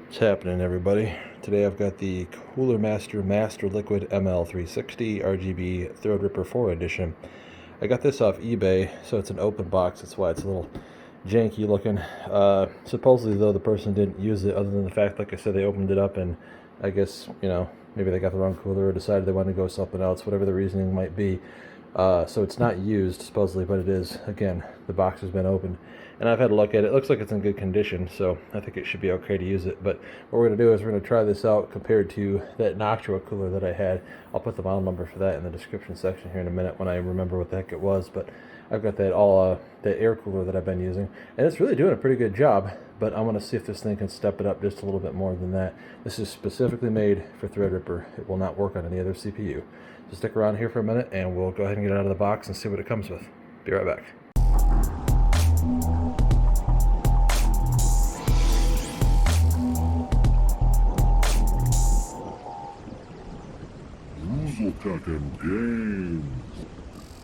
What's happening, everybody? Today I've got the Coolermaster Masterliquid ML360 RGB Threadripper 4 edition. I got this off eBay, so it's an open box. That's why it's a little janky looking. Supposedly, though, the person didn't use it, other than the fact, like I said, they opened it up and I guess, maybe they got the wrong cooler or decided they wanted to go something else, whatever the reasoning might be. So it's not used, supposedly, but it is. Again, the box has been opened. And I've had a look at it. It looks like it's in good condition, so I think it should be okay to use it. But what we're going to do is we're going to try this out compared to that Noctua cooler that I had. I'll put the model number for that in the description section here in a minute when I remember what the heck it was. But I've got that that air cooler that I've been using, and it's really doing a pretty good job. But I want to see if this thing can step it up just a little bit more than that. This is specifically made for Threadripper. It will not work on any other CPU. So stick around here for a minute, and we'll go ahead and get it out of the box and see what it comes with. Be right back.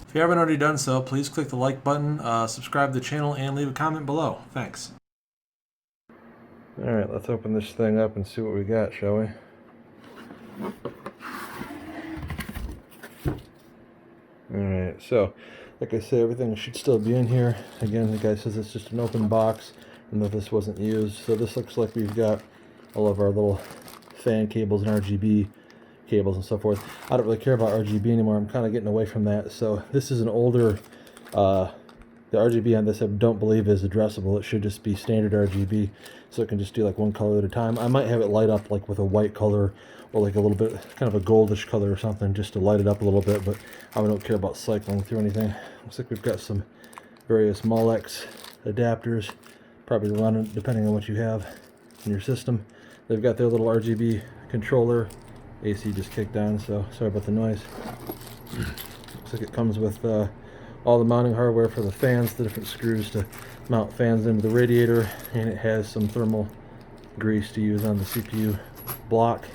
If you haven't already done so, please click the like button, subscribe to the channel, and leave a comment below. Thanks. Alright, let's open this thing up and see what we got, shall we? Alright, so, like I said, everything should still be in here. Again, the guy says it's just an open box and that this wasn't used. So this looks like we've got all of our little fan cables and RGB cables and so forth. I don't really care about RGB anymore. I'm kind of getting away from that. So this is an older, the RGB on this I don't believe is addressable. It should just be standard RGB, so it can just do like one color at a time. I might have it light up like with a white color or like a little bit, kind of a goldish color or something, just to light it up a little bit, but I don't care about cycling through anything. Looks like we've got some various Molex adapters, probably running depending on what you have in your system. They've got their little RGB controller. AC just kicked on, so sorry about the noise. Looks like it comes with all the mounting hardware for the fans, the different screws to mount fans into the radiator, and it has some thermal grease to use on the CPU block.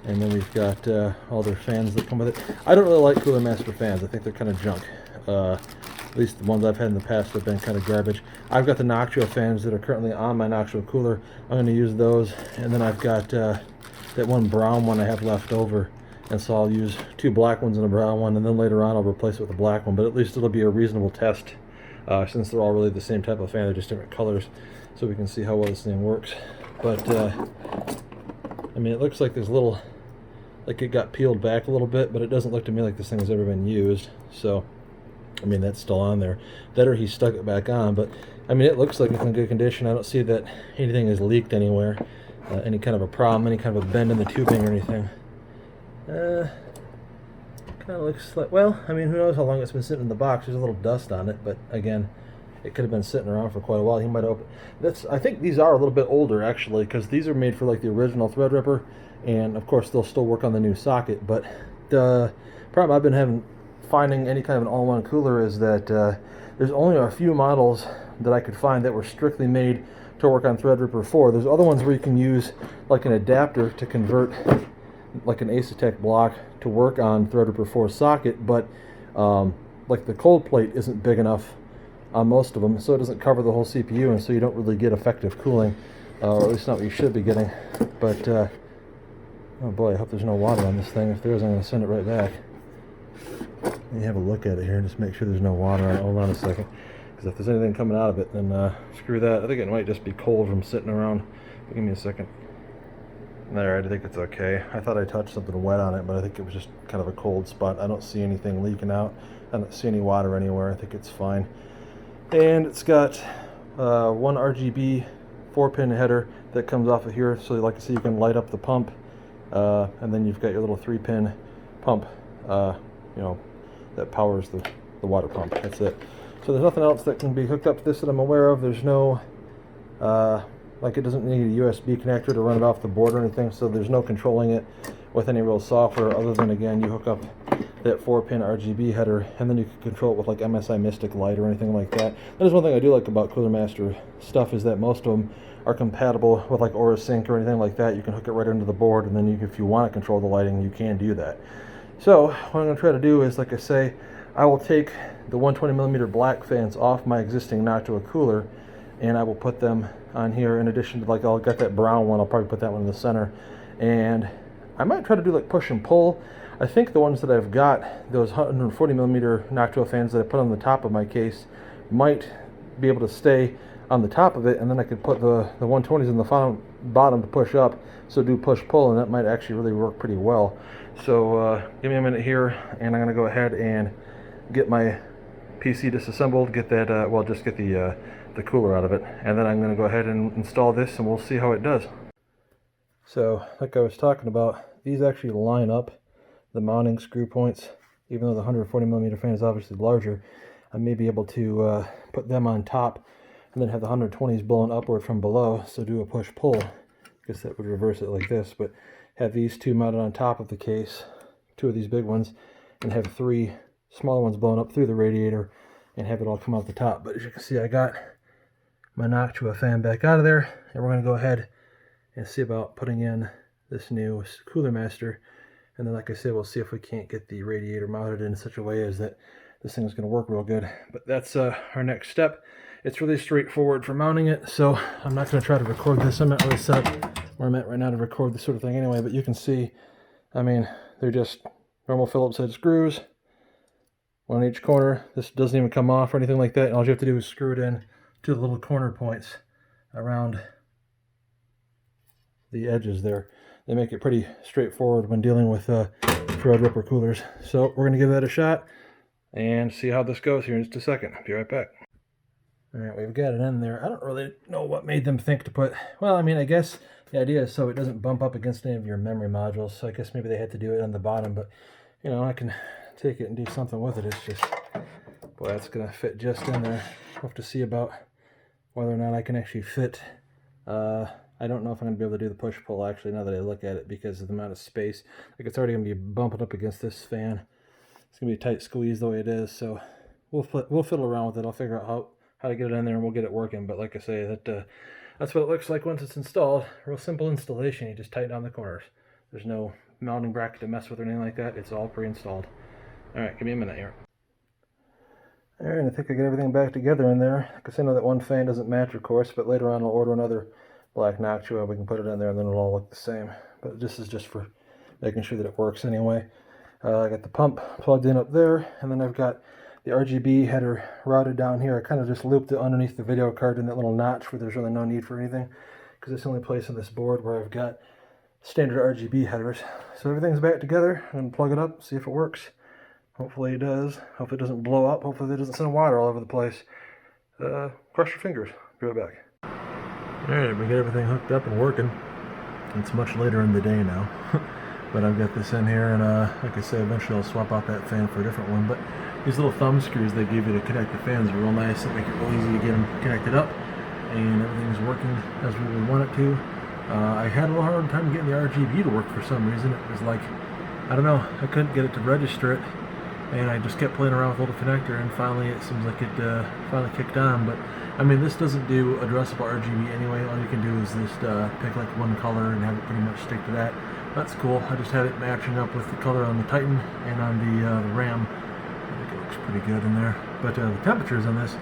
And then we've got all their fans that come with it. I don't really like Coolermaster fans. I think they're kind of junk. At least the ones I've had in the past have been kind of garbage. I've got the Noctua fans that are currently on my Noctua cooler. I'm going to use those, and then I've got that one brown one I have left over, and so I'll use two black ones and a brown one, and then later on I'll replace it with a black one, but at least it'll be a reasonable test since they're all really the same type of fan. They're just different colors, so we can see how well this thing works. But I mean, it looks like there's a little, like it got peeled back a little bit, but it doesn't look to me like this thing has ever been used. So I mean, that's still on there. That or he stuck it back on, but I mean, it looks like it's in good condition. I don't see that anything is leaked anywhere. Any kind of a problem, any kind of a bend in the tubing or anything. Kind of looks like, well, I mean, who knows how long it's been sitting in the box. There's a little dust on it, but again, it could have been sitting around for quite a while. He might open. I think these are a little bit older, actually, because these are made for like the original Threadripper, and of course they'll still work on the new socket. But the problem I've been finding any kind of an all-in-one cooler is that there's only a few models that I could find that were strictly made to work on Threadripper 4. There's other ones where you can use like an adapter to convert like an Asetek block to work on Threadripper 4 socket, but like the cold plate isn't big enough on most of them, so it doesn't cover the whole CPU, and so you don't really get effective cooling, or at least not what you should be getting. But oh boy, I hope there's no water on this thing. If there is, I'm going to send it right back. Let me have a look at it here and just make sure there's no water on it. Hold on a second. Because if there's anything coming out of it, then screw that. I think it might just be cold from sitting around. Give me a second. Alright, I think it's okay. I thought I touched something wet on it, but I think it was just kind of a cold spot. I don't see anything leaking out. I don't see any water anywhere. I think it's fine. And it's got one RGB 4-pin header that comes off of here. So like I said, you can light up the pump. And then you've got your little 3-pin pump, that powers the water pump. That's it. So there's nothing else that can be hooked up to this that I'm aware of. There's no, like it doesn't need a USB connector to run it off the board or anything, so there's no controlling it with any real software other than, again, you hook up that 4-pin RGB header, and then you can control it with like MSI Mystic Light or anything like that. That is one thing I do like about Coolermaster stuff, is that most of them are compatible with like Aura Sync or anything like that. You can hook it right into the board, and then if you want to control the lighting, you can do that. So what I'm going to try to do is, like I say, I will take the 120mm black fans off my existing Noctua cooler, and I will put them on here, in addition to, like, I'll get that brown one, I'll probably put that one in the center, and I might try to do like push and pull. I think the ones that I've got, those 140 millimeter Noctua fans that I put on the top of my case, might be able to stay on the top of it, and then I could put the 120s in the bottom to push up, so do push pull, and that might actually really work pretty well. So give me a minute here, and I'm gonna go ahead and get my PC disassembled, get that well, just get the cooler out of it, and then I'm gonna go ahead and install this, and we'll see how it does. So like I was talking about, these actually line up, the mounting screw points. Even though the 140 millimeter fan is obviously larger, I may be able to put them on top and then have the 120s blowing upward from below, so do a push-pull. I guess that would reverse it like this, but have these two mounted on top of the case, two of these big ones, and have three smaller ones blowing up through the radiator, and have it all come out the top. But as you can see, I got my Noctua fan back out of there, and we're going to go ahead and see about putting in this new Coolermaster. And then, like I said, we'll see if we can't get the radiator mounted in such a way as that this thing is going to work real good. But that's our next step. It's really straightforward for mounting it, so I'm not going to try to record this. I'm not really set where I'm at right now to record this sort of thing anyway, but you can see, I mean, they're just normal Phillips head screws, one on each corner. This doesn't even come off or anything like that, and all you have to do is screw it in to the little corner points around the edges there. They make it pretty straightforward when dealing with Threadripper coolers. So we're going to give that a shot and see how this goes here in just a second. Be right back. All right, we've got it in there. I don't really know what made them think to put, well, I mean, I guess the idea is so it doesn't bump up against any of your memory modules. So I guess maybe they had to do it on the bottom, but you know, I can take it and do something with it. It's just, boy, that's going to fit just in there. We'll have to see about whether or not I can actually fit. I don't know if I'm going to be able to do the push-pull, actually, now that I look at it, because of the amount of space. Like, it's already going to be bumping up against this fan. It's going to be a tight squeeze the way it is, so we'll fiddle around with it. I'll figure out how to get it in there, and we'll get it working. But like I say, that's what it looks like once it's installed. Real simple installation. You just tighten down the corners. There's no mounting bracket to mess with or anything like that. It's all pre-installed. All right, give me a minute here. All right, I think I got everything back together in there. Because I know that one fan doesn't match, of course, but later on I'll order another black Noctua. We can put it in there and then it'll all look the same. But this is just for making sure that it works anyway. I got the pump plugged in up there, and then I've got the RGB header routed down here. I kind of just looped it underneath the video card in that little notch where there's really no need for anything, because it's the only place on this board where I've got standard RGB headers. So everything's back together. I'm going to plug it up, see if it works. Hopefully it does. Hopefully it doesn't blow up. Hopefully it doesn't send water all over the place. Cross your fingers. Be right back. Alright, we got everything hooked up and working. It's much later in the day now. But I've got this in here, and like I said, eventually I'll swap out that fan for a different one. But these little thumb screws they give you to connect the fans are real nice. They make it real easy to get them connected up, and everything's working as we would want it to. I had a little hard time getting the RGB to work for some reason. It was like, I don't know, I couldn't get it to register it, and I just kept playing around with the little connector, and finally it seems like it finally kicked on. But I mean, this doesn't do addressable RGB anyway. All you can do is just pick like one color and have it pretty much stick to that. That's cool. I just had it matching up with the color on the Titan and on the RAM. I think it looks pretty good in there. But the temperatures on this,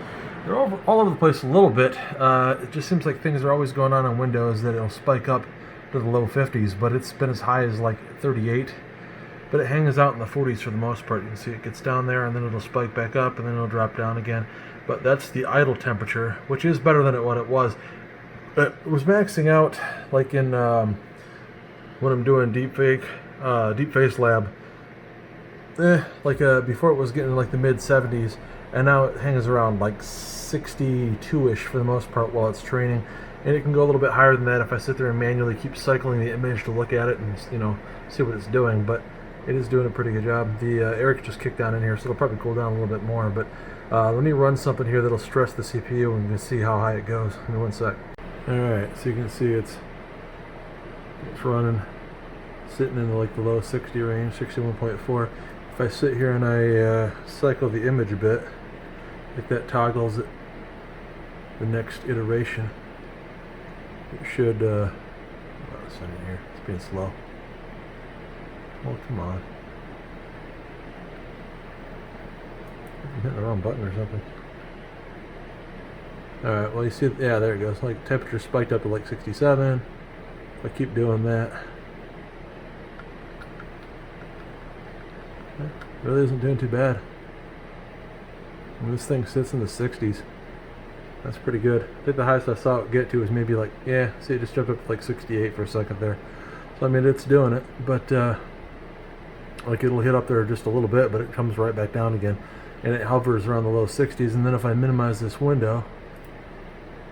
they're all over the place a little bit. It just seems like things are always going on Windows that it'll spike up to the low 50s, but it's been as high as like 38. But it hangs out in the 40s for the most part. You can see it gets down there, and then it'll spike back up, and then it'll drop down again. But that's the idle temperature, which is better than what it was. It was maxing out like in when I'm doing Deep Face Lab. Before it was getting like the mid 70s, and now it hangs around like 62-ish for the most part while it's training. And it can go a little bit higher than that if I sit there and manually keep cycling the image to look at it and, you know, see what it's doing. But it is doing a pretty good job. The air just kicked down in here, so it'll probably cool down a little bit more. But let me run something here that'll stress the CPU, and you can see how high it goes. Give me one sec. Alright, so you can see it's running, sitting in like the low 60 range, 61.4. If I sit here and I cycle the image a bit, like that toggles it, the next iteration, it should, here, it's being slow. Oh, come on. I'm hitting the wrong button or something. Alright, well you see, yeah, there it goes. Like temperature spiked up to like 67. If I keep doing that, it really isn't doing too bad. And this thing sits in the 60s. That's pretty good. I think the highest I saw it get to was maybe like, yeah, see it just jumped up to like 68 for a second there. So I mean it's doing it, but like it'll hit up there just a little bit, but it comes right back down again. And it hovers around the low 60s, and then if I minimize this window,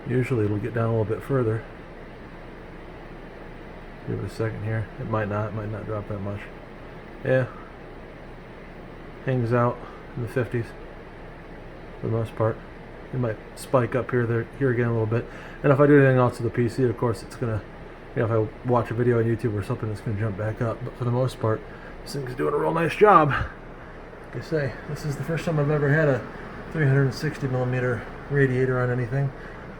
usually it'll get down a little bit further. Give it a second here. It might not drop that much. Yeah. Hangs out in the 50s for the most part. It might spike up here again a little bit. And if I do anything else to the PC, of course it's gonna, if I watch a video on YouTube or something, it's gonna jump back up. But for the most part, this thing's doing a real nice job. Like I say, this is the first time I've ever had a 360mm radiator on anything.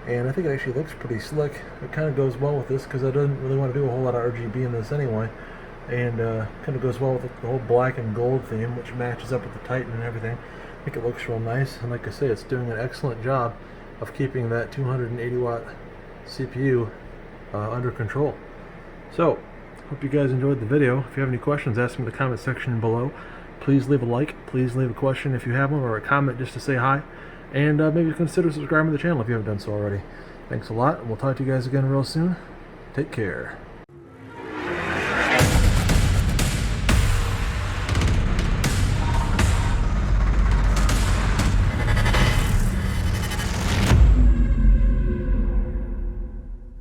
And I think it actually looks pretty slick. It kind of goes well with this because I don't really want to do a whole lot of RGB in this anyway. And kind of goes well with the whole black and gold theme, which matches up with the Titan and everything. I think it looks real nice. And like I say, it's doing an excellent job of keeping that 280 watt CPU under control. So, hope you guys enjoyed the video. If you have any questions, ask me in the comment section below. Please leave a like. Please leave a question if you have one, or a comment just to say hi. And maybe consider subscribing to the channel if you haven't done so already. Thanks a lot, and we'll talk to you guys again real soon. Take care.